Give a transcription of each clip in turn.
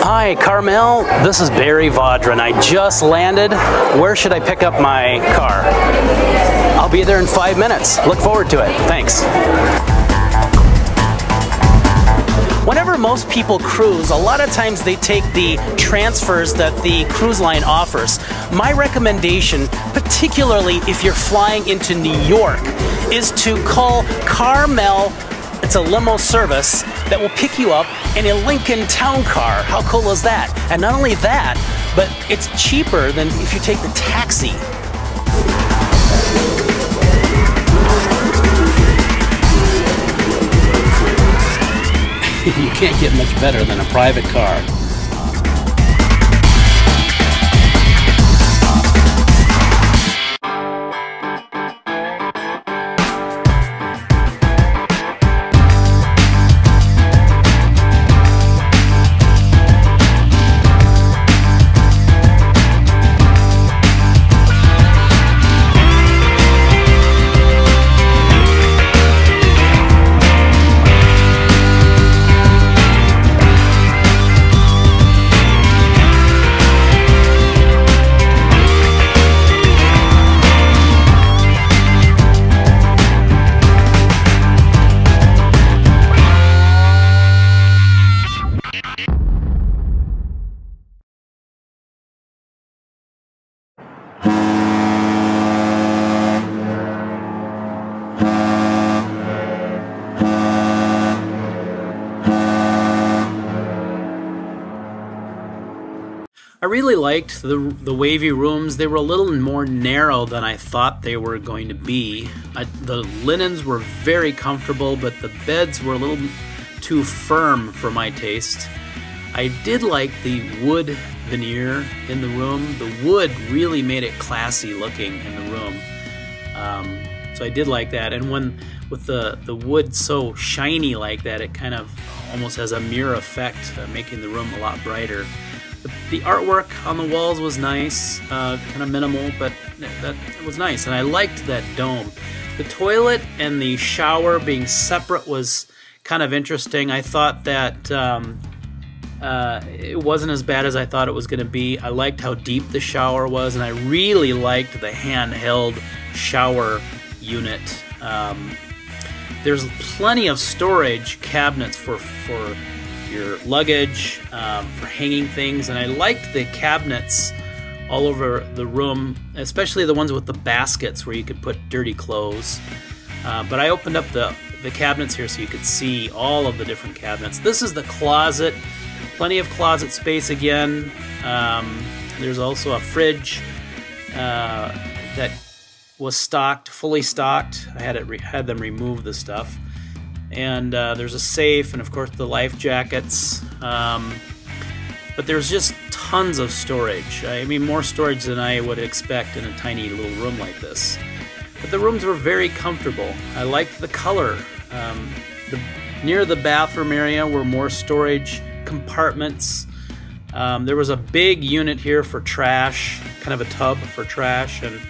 Hi, Carmel. This is Barry Vaudrin. I just landed. Where should I pick up my car? I'll be there in 5 minutes. Look forward to it. Thanks. Whenever most people cruise, a lot of times they take the transfers that the cruise line offers. My recommendation, particularly if you're flying into New York, is to call Carmel. It's a limo service that will pick you up in a Lincoln Town Car. How cool is that? And not only that, but it's cheaper than if you take the taxi. You can't get much better than a private car. I really liked the Wavy rooms. They were a little more narrow than I thought they were going to be. The linens were very comfortable, but the beds were a little too firm for my taste. I did like the wood veneer in the room. The wood really made it classy looking in the room. So I did like that. And with the wood so shiny like that, it kind of almost has a mirror effect, making the room a lot brighter. The artwork on the walls was nice, kind of minimal, but that was nice, and I liked that dome. The toilet and the shower being separate was kind of interesting. I thought that it wasn't as bad as I thought it was going to be. I liked how deep the shower was, and I really liked the handheld shower unit. There's plenty of storage cabinets for your luggage, for hanging things, and I liked the cabinets all over the room, especially the ones with the baskets where you could put dirty clothes. But I opened up the cabinets here so you could see all of the different cabinets. This is the closet, plenty of closet space again. There's also a fridge that was stocked, fully stocked. I had them remove the stuff. And there's a safe, and of course the life jackets. But there's just tons of storage. I mean, more storage than I would expect in a tiny little room like this. But the rooms were very comfortable. I liked the color. Near the bathroom area were more storage compartments. There was a big unit here for trash, kind of a tub for trash, and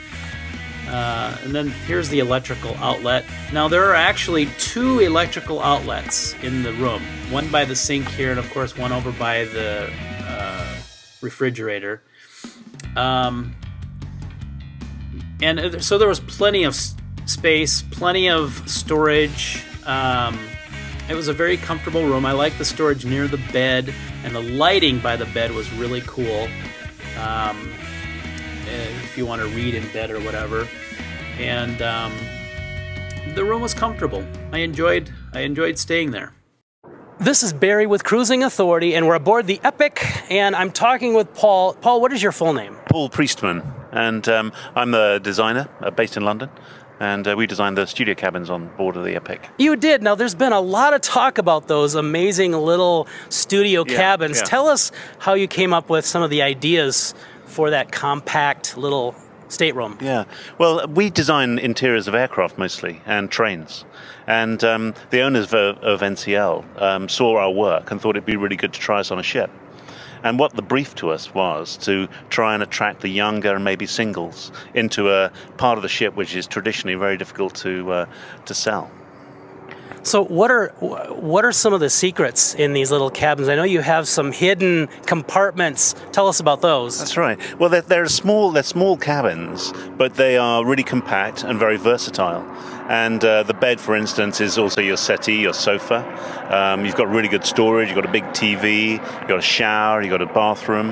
then here's the electrical outlet. Now there are actually 2 electrical outlets in the room. One by the sink here, and of course one over by the refrigerator. And so there was plenty of space, plenty of storage. It was a very comfortable room. I liked the storage near the bed, and the lighting by the bed was really cool. If you want to read in bed or whatever. And the room was comfortable. I enjoyed staying there. This is Barry with Cruising Authority, and we're aboard the Epic, and I'm talking with Paul. Paul, what is your full name? Paul Priestman, and I'm the designer based in London, and we designed the studio cabins on board of the Epic. You did. Now, there's been a lot of talk about those amazing little studio cabins. Yeah. Tell us how you came up with some of the ideas for that compact little stateroom. Yeah, well, we design interiors of aircraft mostly, and trains. And the owners of NCL saw our work and thought it'd be really good to try us on a ship. And what the brief to us was to try and attract the younger and maybe singles into a part of the ship which is traditionally very difficult to sell. So what are some of the secrets in these little cabins? I know you have some hidden compartments. Tell us about those. That's right. Well, they're small cabins, but they are really compact and very versatile. And the bed, for instance, is also your settee, your sofa. You've got really good storage. You've got a big TV. You've got a shower. You've got a bathroom,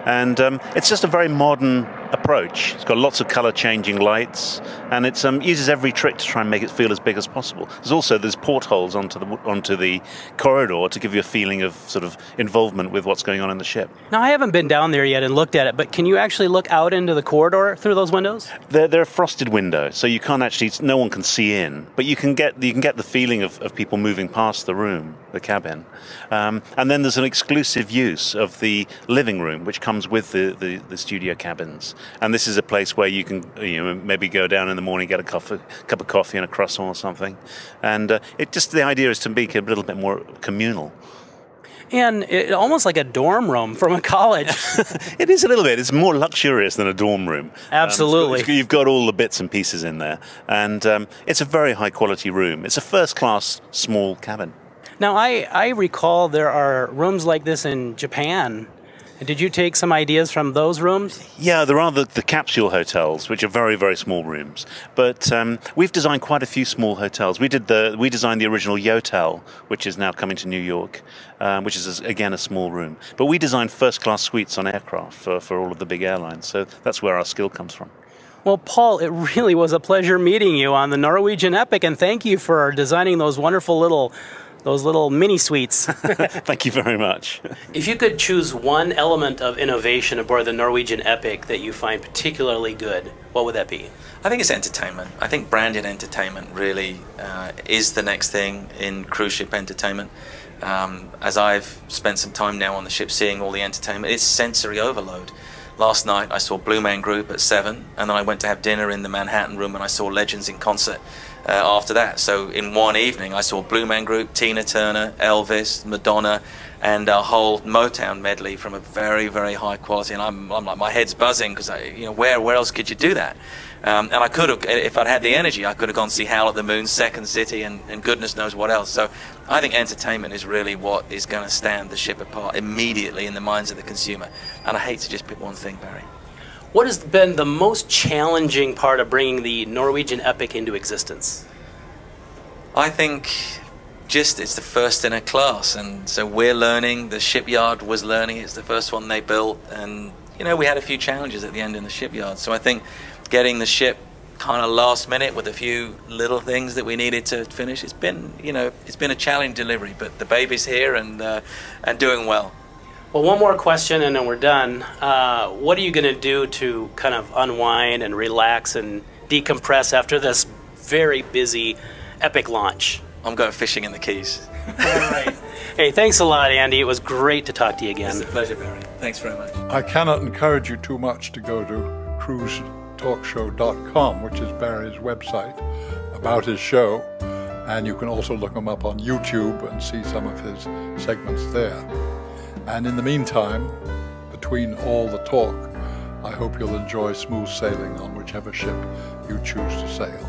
and it's just a very modern approach. It's got lots of color-changing lights, and it uses every trick to try and make it feel as big as possible. There's portholes onto the corridor to give you a feeling of sort of involvement with what's going on in the ship. Now, I haven't been down there yet and looked at it, but can you actually look out into the corridor through those windows? They're a frosted window, so you can't actually, no one can see in, but you can get the feeling of people moving past the room, the cabin. And then there's an exclusive use of the living room, which comes with the studio cabins. And this is a place where you can maybe go down in the morning, get a cup of coffee and a croissant or something. And the idea is to make it a little bit more communal. And almost like a dorm room from a college. It is a little bit. It's more luxurious than a dorm room. Absolutely. You've got all the bits and pieces in there. And it's a very high quality room. It's a first class small cabin. Now, I recall there are rooms like this in Japan. Did you take some ideas from those rooms? Yeah, there are the capsule hotels, which are very, very small rooms. But we've designed quite a few small hotels. We designed the original Yotel, which is now coming to New York, which is, again, a small room. But we designed first-class suites on aircraft for all of the big airlines. So that's where our skill comes from. Well, Paul, it really was a pleasure meeting you on the Norwegian Epic, and thank you for designing those wonderful those little mini suites. Thank you very much. If you could choose one element of innovation aboard the Norwegian Epic that you find particularly good, what would that be? I think it's entertainment. I think branded entertainment really is the next thing in cruise ship entertainment. As I've spent some time now on the ship seeing all the entertainment, it's sensory overload. Last night I saw Blue Man Group at 7, and then I went to have dinner in the Manhattan Room and I saw Legends in concert after that. So in one evening I saw Blue Man Group, Tina Turner, Elvis, Madonna, and a whole Motown medley from a very, very high quality. And I'm like, my head's buzzing because where else could you do that? And I could have, if I'd had the energy, I could have gone to see Howl at the Moon, Second City, and goodness knows what else. So I think entertainment is really what is going to stand the ship apart immediately in the minds of the consumer. And I hate to just pick one thing, Barry. What has been the most challenging part of bringing the Norwegian Epic into existence? I think it's the first in a class, and so we're learning, the shipyard was learning, it's the first one they built, and we had a few challenges at the end in the shipyard. So I think getting the ship kind of last minute with a few little things that we needed to finish, it's been a challenge delivery, but the baby's here and doing well. Well, one more question and then we're done. What are you going to do to kind of unwind and relax and decompress after this very busy Epic launch? I'm going fishing in the Keys. All right. Hey, thanks a lot, Andy. It was great to talk to you again. It's a pleasure, Barry. Thanks very much. I cannot encourage you too much to go to cruisetalkshow.com, which is Barry's website, about his show, and you can also look him up on YouTube and see some of his segments there. And in the meantime, between all the talk, I hope you'll enjoy smooth sailing on whichever ship you choose to sail.